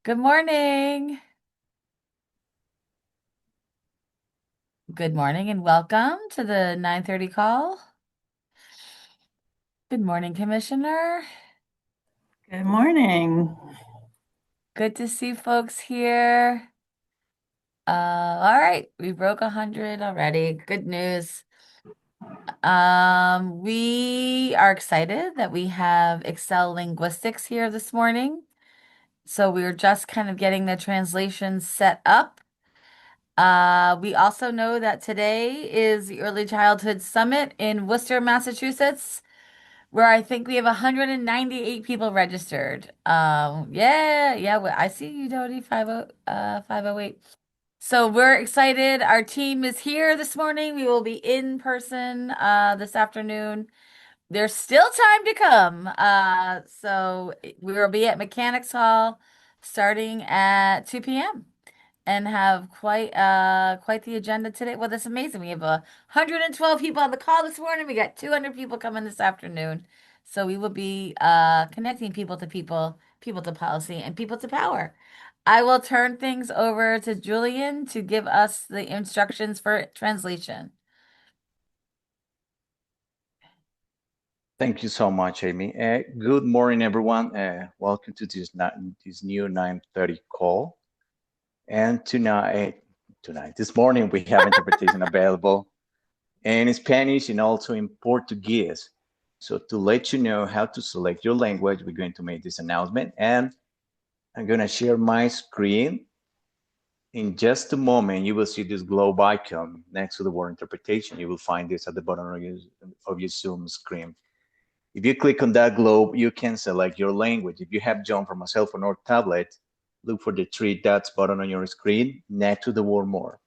Good morning. Good morning and welcome to the 9:30 call. Good morning, Commissioner. Good morning. Good to see folks here. All right, we broke 100 already. Good news. We are excited that we have Excel Linguistics here this morning. So we were just kind of getting the translation set up. We also know that today is the Early Childhood Summit in Worcester, Massachusetts, where I think we have 198 people registered. Yeah, well, I see you, Dodie, 508. So we're excited. Our team is here this morning. We will be in person this afternoon. There's still time to come. So we will be at Mechanics Hall starting at 2 p.m. and have quite the agenda today. Well, that's amazing. We have 112 people on the call this morning. We got 200 people coming this afternoon. So we will be connecting people to people, people to policy, and people to power. I will turn things over to Julian to give us the instructions for translation. Thank you so much, Amy. Good morning, everyone. Welcome to this new 9:30 call. And this morning, we have interpretation available in Spanish and also in Portuguese. So to let you know how to select your language, we're going to make this announcement. And I'm going to share my screen. In just a moment, you will see this globe icon next to the word interpretation. You will find this at the bottom of your Zoom screen. If you click on that globe, you can select your language. If you have joined from a cell phone or tablet, look for the three dots button on your screen next to the word more.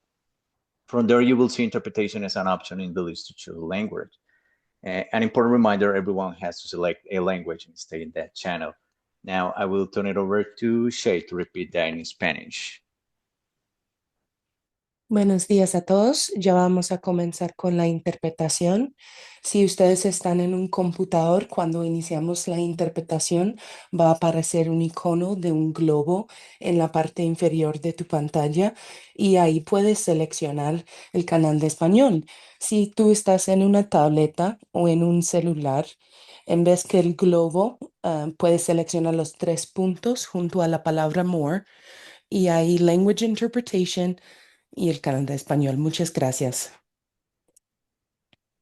From there, you will see interpretation as an option in the list to choose language. An important reminder, everyone has to select a language and stay in that channel. Now, I will turn it over to Shay to repeat that in Spanish. Buenos días a todos. Ya vamos a comenzar con la interpretación. Si ustedes están en un computador, cuando iniciamos la interpretación, va a aparecer un icono de un globo en la parte inferior de tu pantalla y ahí puedes seleccionar el canal de español. Si tú estás en una tableta o en un celular, en vez que el globo, puedes seleccionar los tres puntos junto a la palabra more y ahí Language Interpretation y el canal de español. Muchas gracias.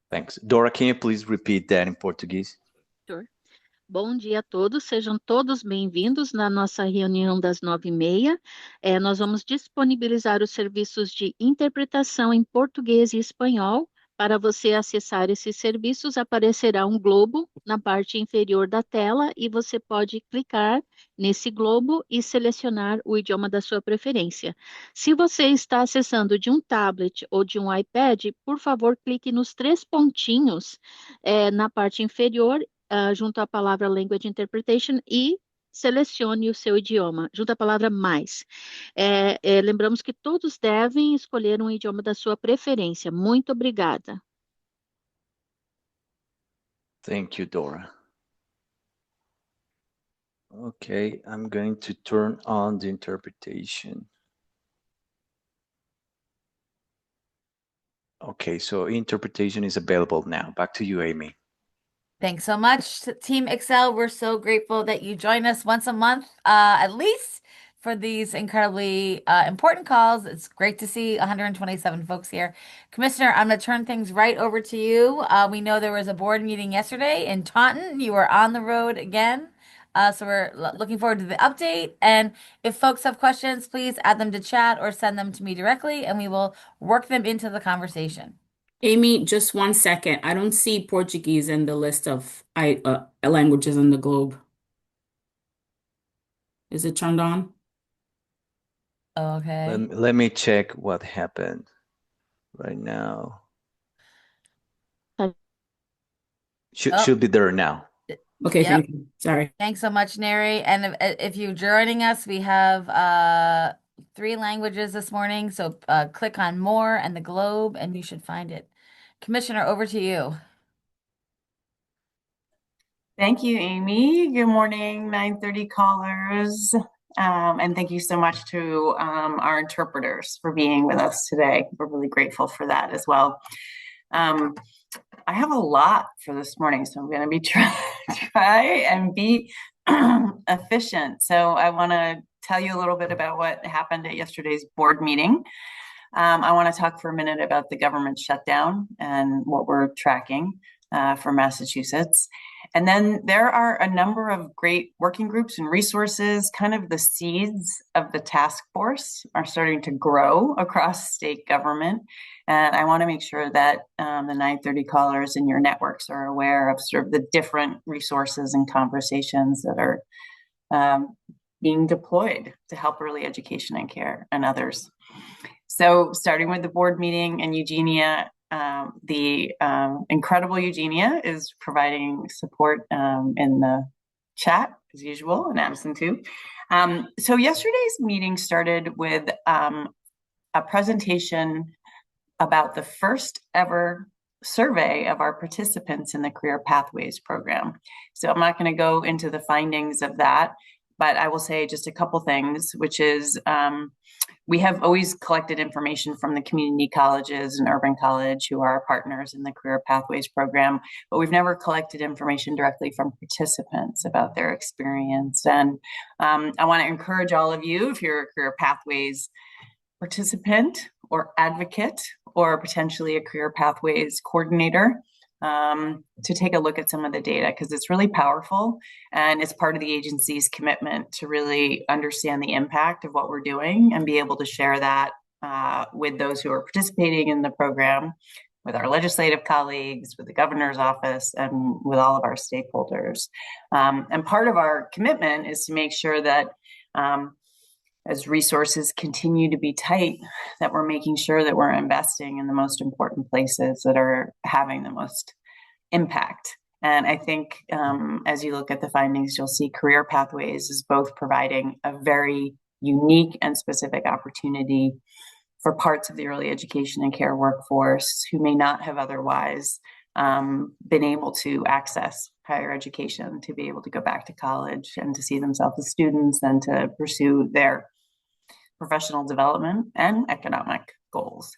Thanks. Dora, can you please repeat that in Portuguese? Sure. Bom dia a todos, sejam todos bem-vindos na nossa reunião das 9h30. Nós vamos disponibilizar os serviços de interpretação em português e espanhol. Para você acessar esses serviços, aparecerá um globo na parte inferior da tela e você pode clicar nesse globo e selecionar o idioma da sua preferência. Se você está acessando de um tablet ou de um iPad, por favor, clique nos três pontinhos na parte inferior junto à palavra Language Interpretation e selecione o seu idioma, junto à palavra mais. Lembramos que todos devem escolher um idioma da sua preferência. Muito obrigada. Thank you, Dora. Okay, I'm going to turn on the interpretation. Okay, so interpretation is available now. Back to you, Amy. Thanks so much, Team Excel. We're so grateful that you join us once a month, at least, for these incredibly important calls. It's great to see 127 folks here. Commissioner, I'm going to turn things right over to you. We know there was a board meeting yesterday in Taunton. You were on the road again. So we're looking forward to the update. And if folks have questions, please add them to chat or send them to me directly, and we will work them into the conversation. Amy, just 1 second. I don't see Portuguese in the list of languages in the globe. Is it turned on? Okay. Let me check what happened right now. Should be there now. Okay, Yep. thank you. Sorry. Thanks so much, Neri. And if you're joining us, we have 3 languages this morning. So click on more and the globe, and you should find it. Commissioner, over to you. Thank you, Amy. Good morning, 9:30 callers. And thank you so much to our interpreters for being with us today. We're really grateful for that as well. I have a lot for this morning, so I'm going to be try and be efficient. So I want to tell you a little bit about what happened at yesterday's board meeting. I want to talk for a minute about the government shutdown and what we're tracking for Massachusetts. And then there are a number of great working groups and resources. Kind of the seeds of the task force are starting to grow across state government. And I want to make sure that the 930 callers in your networks are aware of sort of the different resources and conversations that are being deployed to help early education and care and others. So starting with the board meeting and Eugenia, the incredible Eugenia is providing support in the chat as usual, and Addison too. So yesterday's meeting started with a presentation about the first ever survey of our participants in the Career Pathways program. So I'm not going to go into the findings of that, but I will say just a couple things, which is we have always collected information from the community colleges and Urban College, who are our partners in the Career Pathways program, but we've never collected information directly from participants about their experience. And I want to encourage all of you, if you're a Career Pathways participant or advocate, or potentially a Career Pathways coordinator, to take a look at some of the data, because it's really powerful and it's part of the agency's commitment to really understand the impact of what we're doing and be able to share that with those who are participating in the program, with our legislative colleagues, with the governor's office, and with all of our stakeholders. And part of our commitment is to make sure that as resources continue to be tight, that we're making sure that we're investing in the most important places that are having the most impact. And I think as you look at the findings, you'll see Career Pathways is both providing a very unique and specific opportunity for parts of the early education and care workforce who may not have otherwise been able to access higher education, to be able to go back to college and to see themselves as students and to pursue their professional development and economic goals.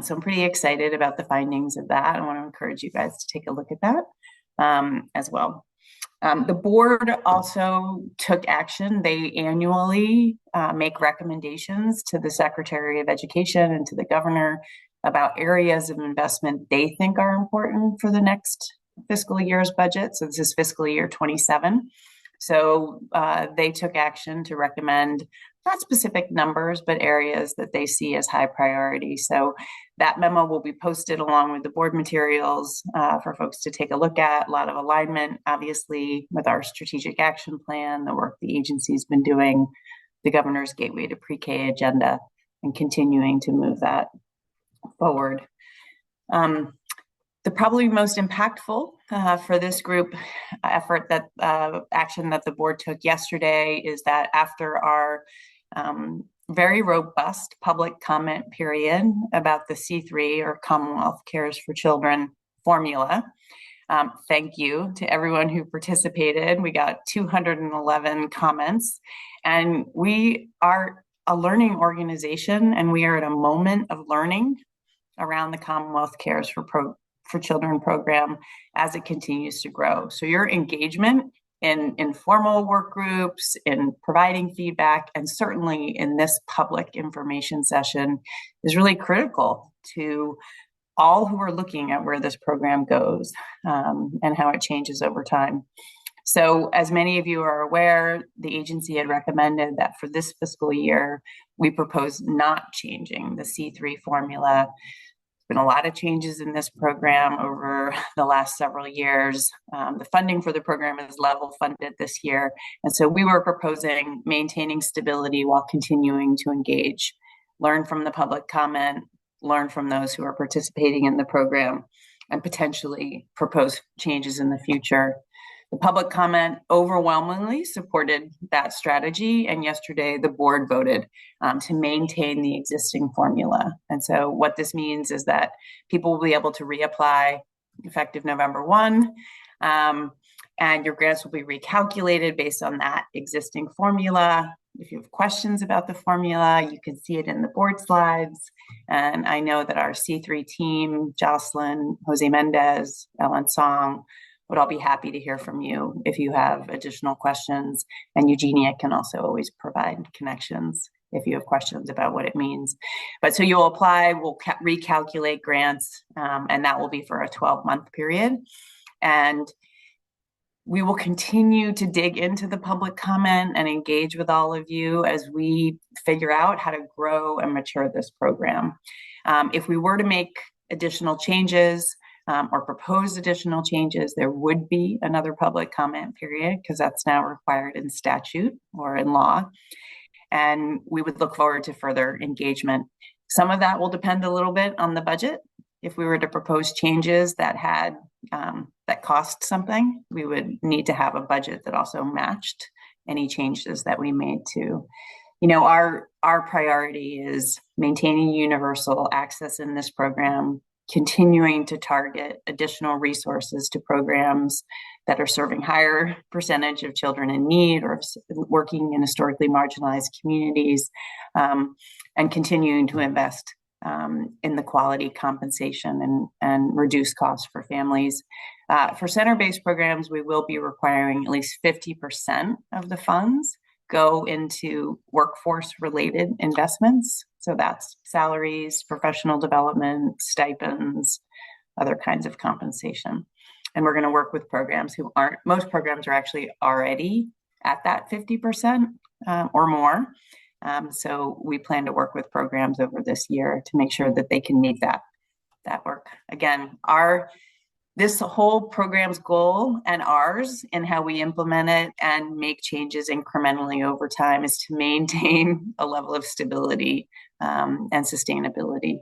So I'm pretty excited about the findings of that. I want to encourage you guys to take a look at that as well. The board also took action. They annually make recommendations to the Secretary of Education and to the governor about areas of investment they think are important for the next fiscal year's budget. So this is fiscal year 27. So they took action to recommend not specific numbers, but areas that they see as high priority. So that memo will be posted along with the board materials for folks to take a look at. A lot of alignment, obviously, with our strategic action plan, the work the agency's been doing, the governor's Gateway to Pre-K agenda, and continuing to move that forward. The probably most impactful for this group effort, that action that the board took yesterday, is that after our very robust public comment period about the C3, or Commonwealth Cares for Children formula, thank you to everyone who participated. We got 211 comments, and we are a learning organization, and we are at a moment of learning around the Commonwealth Cares for Children program as it continues to grow. So your engagement in informal work groups, in providing feedback, and certainly in this public information session is really critical to all who are looking at where this program goes and how it changes over time. So as many of you are aware, the agency had recommended that for this fiscal year, we propose not changing the C3 formula. Been a lot of changes in this program over the last several years. The funding for the program is level funded this year. And so we were proposing maintaining stability while continuing to engage, learn from the public comment, learn from those who are participating in the program, and potentially propose changes in the future. The public comment overwhelmingly supported that strategy, and yesterday the board voted to maintain the existing formula. And so what this means is that people will be able to reapply effective November 1, and your grants will be recalculated based on that existing formula. If you have questions about the formula, you can see it in the board slides. And I know that our C3 team, Jocelyn, Jose Mendez, Ellen Song, would all be happy to hear from you if you have additional questions. And Eugenia can also always provide connections if you have questions about what it means. But so you'll apply, we'll recalculate grants, and that will be for a 12-month period. And we will continue to dig into the public comment and engage with all of you as we figure out how to grow and mature this program. If we were to make additional changes or propose additional changes, there would be another public comment period because that's now required in statute or in law. And we would look forward to further engagement. Some of that will depend a little bit on the budget. If we were to propose changes that had that cost something, we would need to have a budget that also matched any changes that we made to. You know, our priority is maintaining universal access in this program, continuing to target additional resources to programs that are serving higher percentage of children in need or working in historically marginalized communities, and continuing to invest in the quality compensation and reduce costs for families. For center-based programs, we will be requiring at least 50% of the funds go into workforce-related investments. So that's salaries, professional development, stipends, other kinds of compensation. And we're going to work with programs who aren't, most programs are actually already at that 50% or more. So we plan to work with programs over this year to make sure that they can meet that work. Again, this whole program's goal and ours and how we implement it and make changes incrementally over time is to maintain a level of stability and sustainability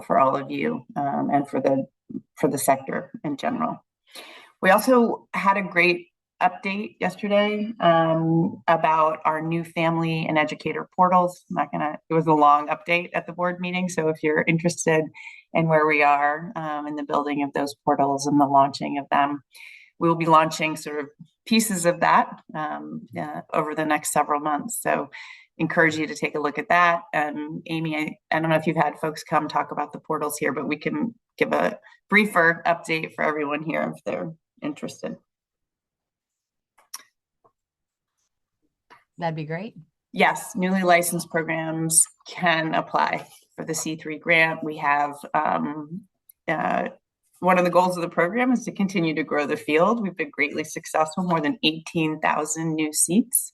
for all of you and for the sector in general. We also had a great update yesterday about our new family and educator portals. It was a long update at the board meeting. So if you're interested in where we are in the building of those portals and the launching of them, we will be launching sort of pieces of that over the next several months. So encourage you to take a look at that. Amy, I don't know if you've had folks come talk about the portals here, but we can give a briefer update for everyone here if they're interested. That'd be great. Yes, newly licensed programs can apply for the C3 grant. We have one of the goals of the program is to continue to grow the field. We've been greatly successful, more than 18,000 new seats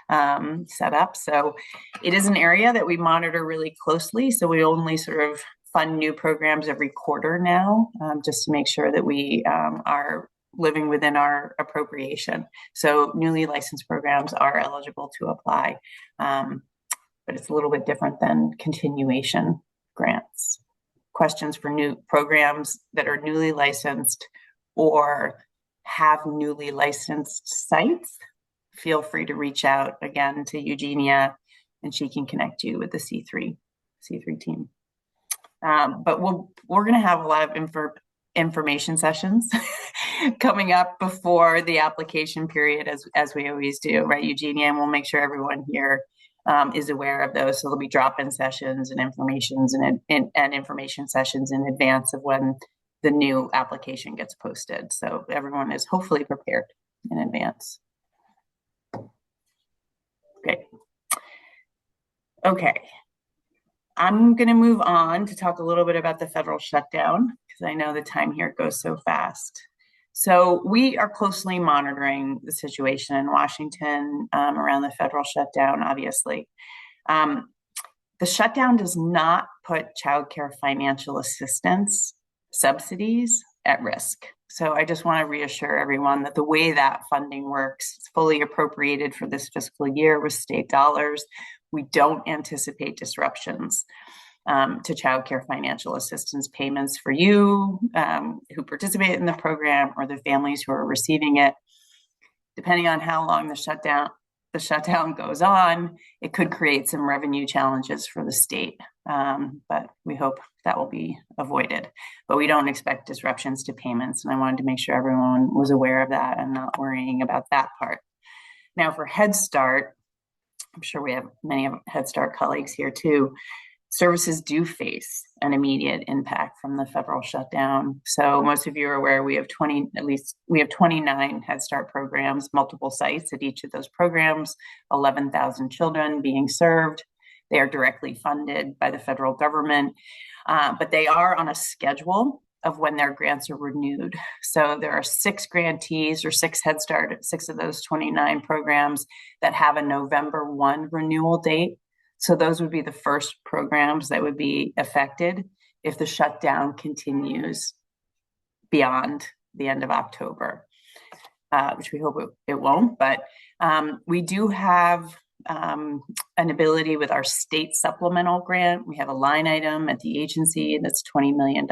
set up. So it is an area that we monitor really closely. So we only sort of fund new programs every quarter now, just to make sure that we are living within our appropriation. So newly licensed programs are eligible to apply, but it's a little bit different than continuation grants. Questions for new programs that are newly licensed or have newly licensed sites, feel free to reach out again to Eugenia and she can connect you with the C3 team. But we're going to have a lot of information sessions coming up before the application period, as we always do, right, Eugenia? And we'll make sure everyone here is aware of those. So there'll be drop-in sessions and information sessions in advance of when the new application gets posted. So everyone is hopefully prepared in advance. Great. Okay. I'm going to move on to talk a little bit about the federal shutdown because I know the time here goes so fast. So we are closely monitoring the situation in Washington around the federal shutdown, obviously. The shutdown does not put childcare financial assistance subsidies at risk. So I just want to reassure everyone that the way that funding works, it's fully appropriated for this fiscal year with state dollars. We don't anticipate disruptions to childcare financial assistance payments for you who participate in the program or the families who are receiving it. Depending on how long the shutdown goes on, it could create some revenue challenges for the state, but we hope that will be avoided. But we don't expect disruptions to payments, and I wanted to make sure everyone was aware of that and not worrying about that part. Now for Head Start, I'm sure we have many Head Start colleagues here too, services do face an immediate impact from the federal shutdown. So most of you are aware we have 29 Head Start programs, multiple sites at each of those programs, 11,000 children being served. They are directly funded by the federal government, but they are on a schedule of when their grants are renewed. So there are 6 grantees or 6 Head Start, 6 of those 29 programs that have a November 1 renewal date. So those would be the first programs that would be affected if the shutdown continues beyond the end of October, which we hope it won't. But we do have an ability with our state supplemental grant. We have a line item at the agency that's $20 million.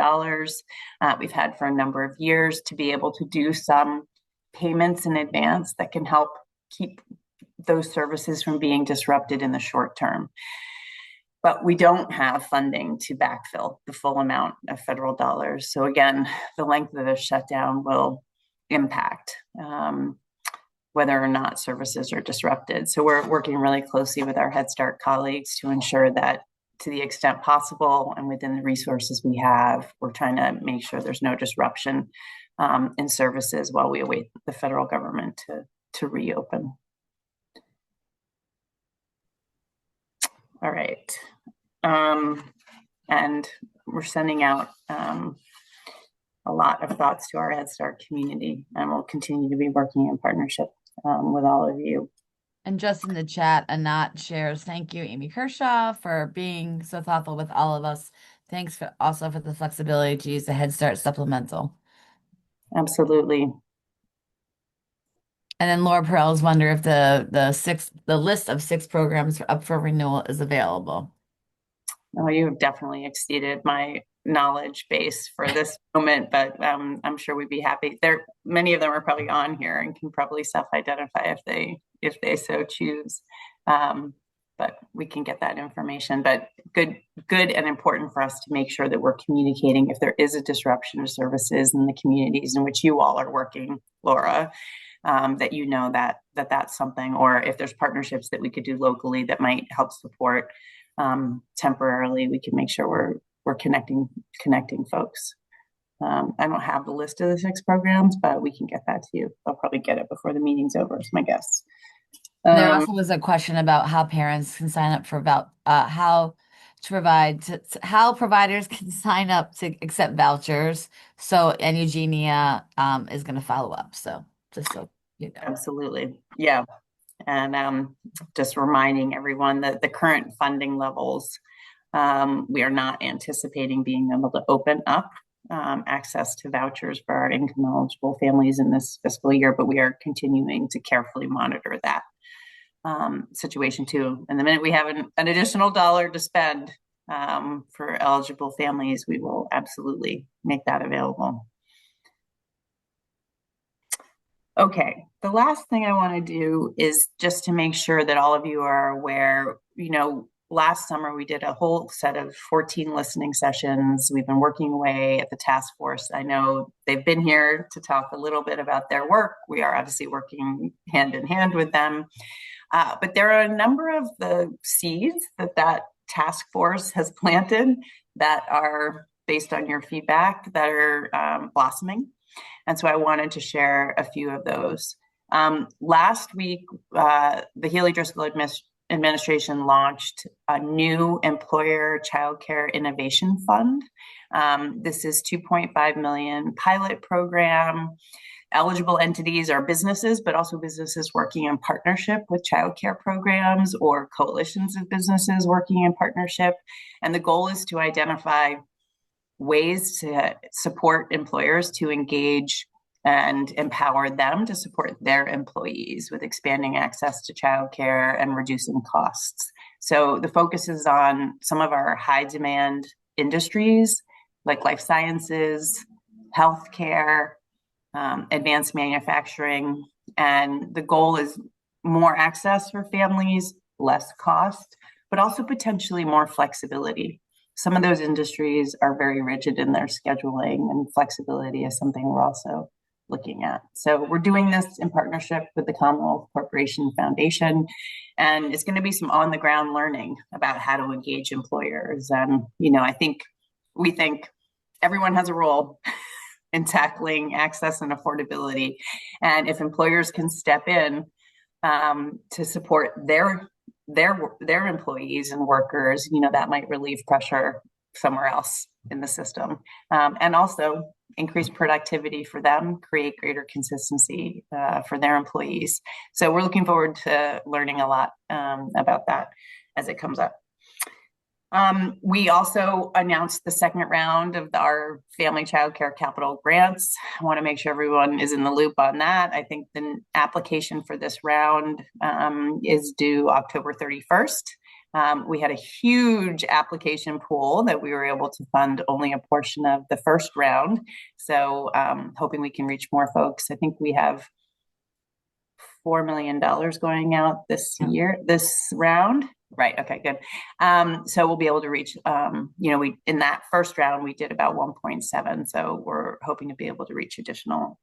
We've had for a number of years to be able to do some payments in advance that can help keep those services from being disrupted in the short term. But we don't have funding to backfill the full amount of federal dollars. So again, the length of the shutdown will impact whether or not services are disrupted. So we're working really closely with our Head Start colleagues to ensure that to the extent possible and within the resources we have, we're trying to make sure there's no disruption in services while we await the federal government to reopen. All right. And we're sending out a lot of thoughts to our Head Start community, and we'll continue to be working in partnership with all of you. And just in the chat, Anat shares, thank you, Amy Kershaw, for being so thoughtful with all of us. Thanks also for the flexibility to use the Head Start supplemental. Absolutely. And then Laura Perels wonder if the list of 6 programs up for renewal is available. Oh, you've definitely exceeded my knowledge base for this moment, but I'm sure we'd be happy. Many of them are probably on here and can probably self-identify if they so choose. But we can get that information. But good and important for us to make sure that we're communicating if there is a disruption of services in the communities in which you all are working, Laura. That you know that's something, or if there's partnerships that we could do locally that might help support temporarily, we can make sure we're connecting folks. I don't have the list of the 6 programs, but we can get that to you. I'll probably get it before the meeting's over, is my guess. There also was a question about how parents can sign up for how providers can sign up to accept vouchers. So, and Eugenia is going to follow up. So just so you know. Absolutely. Yeah. And just reminding everyone that the current funding levels, we are not anticipating being able to open up access to vouchers for our income eligible families in this fiscal year, but we are continuing to carefully monitor that situation too. And the minute we have an additional dollar to spend for eligible families, we will absolutely make that available. Okay, the last thing I want to do is just to make sure that all of you are aware, last summer we did a whole set of 14 listening sessions. We've been working away at the task force. I know they've been here to talk a little bit about their work. We are obviously working hand in hand with them. But there are a number of the seeds that task force has planted that are based on your feedback that are blossoming. And so I wanted to share a few of those. Last week, the Healy Driscoll administration launched a new employer childcare innovation fund. This is $2.5 million pilot program. Eligible entities are businesses, but also businesses working in partnership with childcare programs or coalitions of businesses working in partnership. And the goal is to identify ways to support employers to engage and empower them to support their employees with expanding access to childcare and reducing costs. So the focus is on some of our high demand industries like life sciences, healthcare, advanced manufacturing, and the goal is more access for families, less cost, but also potentially more flexibility. Some of those industries are very rigid in their scheduling, and flexibility is something we're also looking at. So we're doing this in partnership with the Commonwealth Corporation Foundation, and it's going to be some on-the-ground learning about how to engage employers. You know, we think everyone has a role in tackling access and affordability, and if employers can step in to support their employees and workers, you know, that might relieve pressure somewhere else in the system, and also increase productivity for them, create greater consistency for their employees. So we're looking forward to learning a lot about that as it comes up. We also announced the second round of our Family Child Care Capital Grants. I want to make sure everyone is in the loop on that. I think the application for this round is due October 31st. We had a huge application pool that we were able to fund only a portion of the first round. So hoping we can reach more folks. I think we have $4 million going out this year, this round. Right. Okay, good. So we'll be able to reach, you know, in that first round, we did about 1.7. So we're hoping to be able to reach additional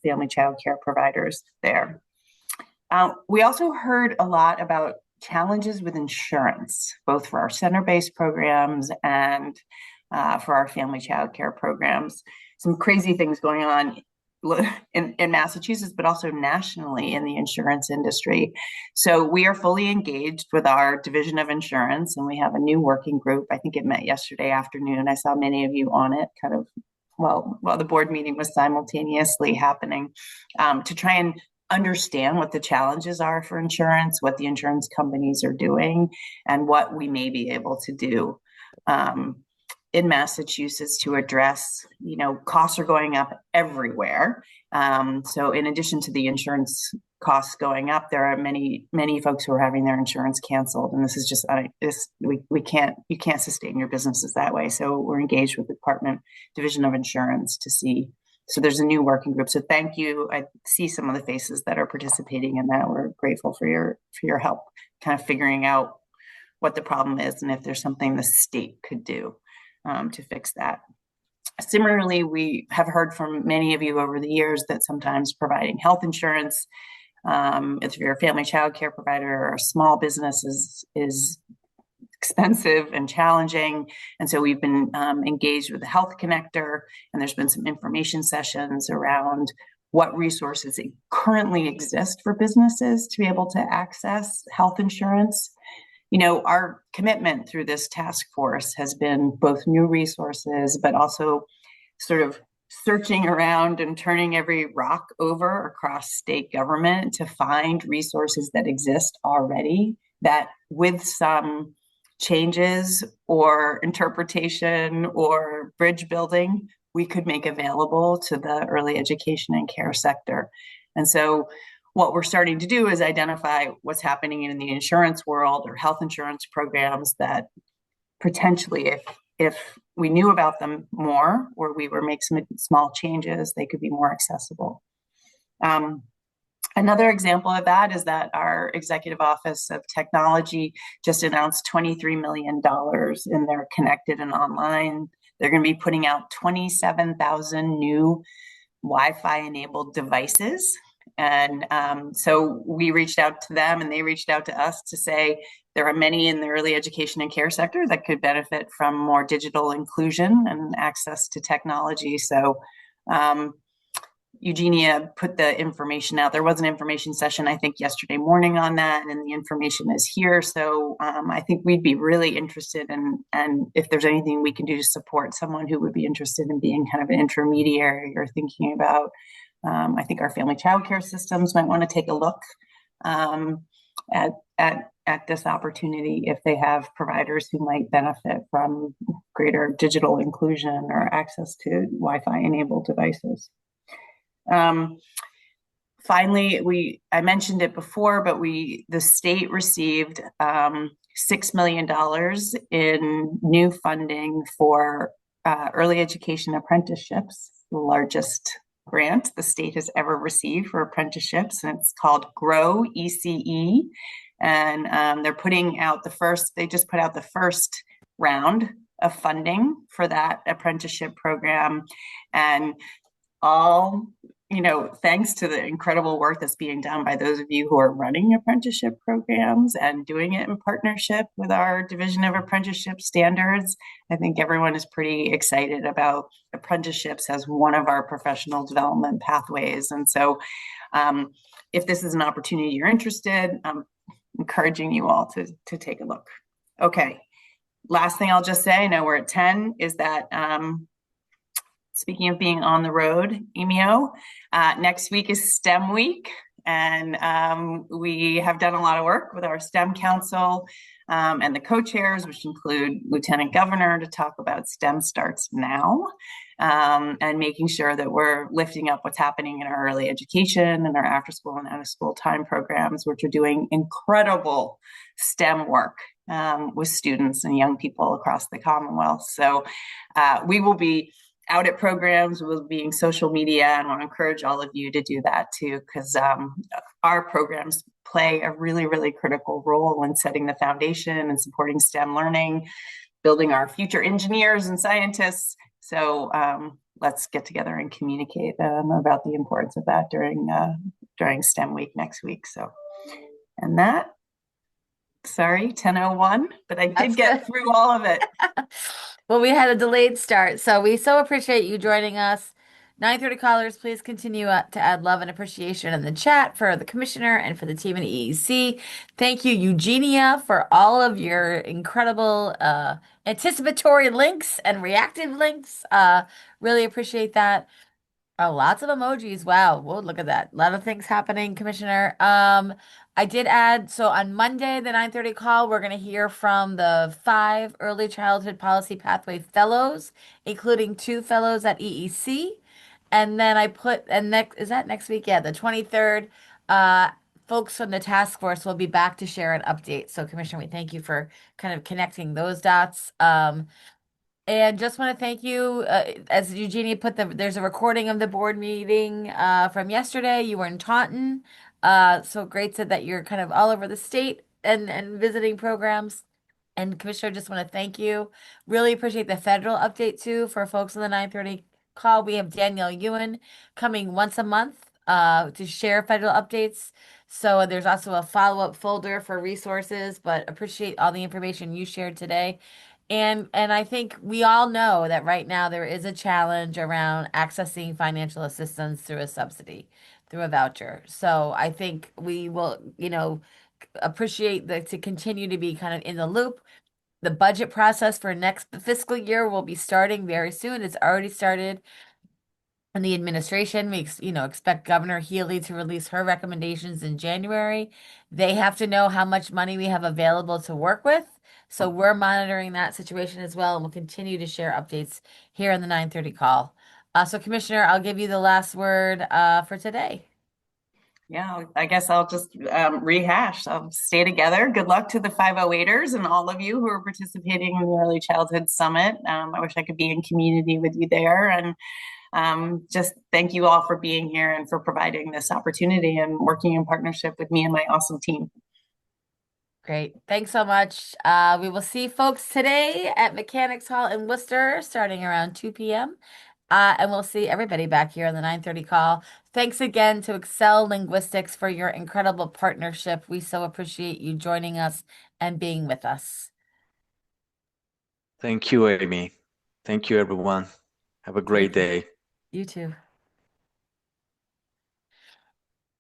family child care providers there. We also heard a lot about challenges with insurance, both for our center-based programs and for our family child care programs. Some crazy things going on in Massachusetts, but also nationally in the insurance industry. So we are fully engaged with our Division of Insurance, and we have a new working group. I think it met yesterday afternoon. I saw many of you on it, kind of while the board meeting was simultaneously happening, to try and understand what the challenges are for insurance, what the insurance companies are doing, and what we may be able to do in Massachusetts to address, you know, costs are going up everywhere. So in addition to the insurance costs going up, there are many folks who are having their insurance canceled. And this is just, you can't sustain your businesses that way. So we're engaged with the Division of Insurance to see. So there's a new working group. So thank you. I see some of the faces that are participating in that. We're grateful for your help, kind of figuring out what the problem is and if there's something the state could do to fix that. Similarly, we have heard from many of you over the years that sometimes providing health insurance, if you're a family child care provider or a small business, is expensive and challenging. And so we've been engaged with the Health Connector, and there's been some information sessions around what resources currently exist for businesses to be able to access health insurance. You know, our commitment through this task force has been both new resources, but also sort of searching around and turning every rock over across state government to find resources that exist already that, with some changes or interpretation or bridge building, we could make available to the early education and care sector. And so what we're starting to do is identify what's happening in the insurance world or health insurance programs that potentially, if we knew about them more, or we were make some small changes, they could be more accessible. Another example of that is that our Executive Office of Technology just announced $23 million in their connected and online. They're going to be putting out 27,000 new Wi-Fi enabled devices. And so we reached out to them and they reached out to us to say there are many in the early education and care sector that could benefit from more digital inclusion and access to technology. So Eugenia put the information out. There was an information session, I think, yesterday morning on that, and the information is here. So I think we'd be really interested in, and if there's anything we can do to support someone who would be interested in being kind of an intermediary or thinking about, I think our family child care systems might want to take a look at this opportunity if they have providers who might benefit from greater digital inclusion or access to Wi-Fi enabled devices. Finally, I mentioned it before, but the state received $6 million in new funding for early education apprenticeships, the largest grant the state has ever received for apprenticeships, and it's called GROW ECE. And they're putting out they just put out the first round of funding for that apprenticeship program. And all, thanks to the incredible work that's being done by those of you who are running apprenticeship programs and doing it in partnership with our Division of Apprenticeship Standards. I think everyone is pretty excited about apprenticeships as one of our professional development pathways. And so if this is an opportunity you're interested, I'm encouraging you all to take a look. Okay, last thing I'll just say, I know we're at 10, is that speaking of being on the road, Emio, next week is STEM week, and we have done a lot of work with our STEM Council and the co-chairs, which include Lieutenant Governor, to talk about STEM Starts Now, and making sure that we're lifting up what's happening in our early education and our after-school and out-of-school time programs, which are doing incredible STEM work with students and young people across the Commonwealth. So we will be out at programs, we'll be in social media, and I want to encourage all of you to do that too, because our programs play a really, really critical role in setting the foundation and supporting STEM learning, building our future engineers and scientists. So let's get together and communicate about the importance of that during STEM week next week. So, and that, sorry, 10:01, but I did get through all of it. Well, we had a delayed start, so we so appreciate you joining us. 9:30 callers, please continue to add love and appreciation in the chat for the commissioner and for the team in EEC. Thank you, Eugenia, for all of your incredible anticipatory links and reactive links. Really appreciate that. Oh, lots of emojis. Wow. Whoa, look at that. A lot of things happening, Commissioner. I did add, so on Monday, the 9:30 call, we're going to hear from the 5 Early Childhood Policy Pathway Fellows, including 2 fellows at EEC. And then I put, and next, is that next week? Yeah, the 23rd. Folks from the task force will be back to share an update. So, Commissioner, we thank you for kind of connecting those dots. And just want to thank you, as Eugenia put there's a recording of the board meeting from yesterday. You were in Taunton. So great that you're kind of all over the state and visiting programs. And Commissioner, just want to thank you. Really appreciate the federal update too for folks on the 9:30 call. We have Danielle Ewan coming once a month to share federal updates. So there's also a follow-up folder for resources, but appreciate all the information you shared today. And I think we all know that right now there is a challenge around accessing financial assistance through a subsidy, through a voucher. So I think we will, appreciate to continue to be kind of in the loop. The budget process for next fiscal year will be starting very soon. It's already started. And the administration, we expect Governor Healy to release her recommendations in January. They have to know how much money we have available to work with. So we're monitoring that situation as well, and we'll continue to share updates here on the 9:30 call. So Commissioner, I'll give you the last word for today. Yeah, I guess I'll just rehash. I'll stay together. Good luck to the 508ers and all of you who are participating in the Early Childhood Summit. I wish I could be in community with you there. And just thank you all for being here and for providing this opportunity and working in partnership with me and my awesome team. Great. Thanks so much. We will see folks today at Mechanics Hall in Worcester starting around 2 p.m. And we'll see everybody back here on the 9:30 call. Thanks again to Excel Linguistics for your incredible partnership. We so appreciate you joining us and being with us. Thank you, Amy. Thank you, everyone. Have a great day. You too.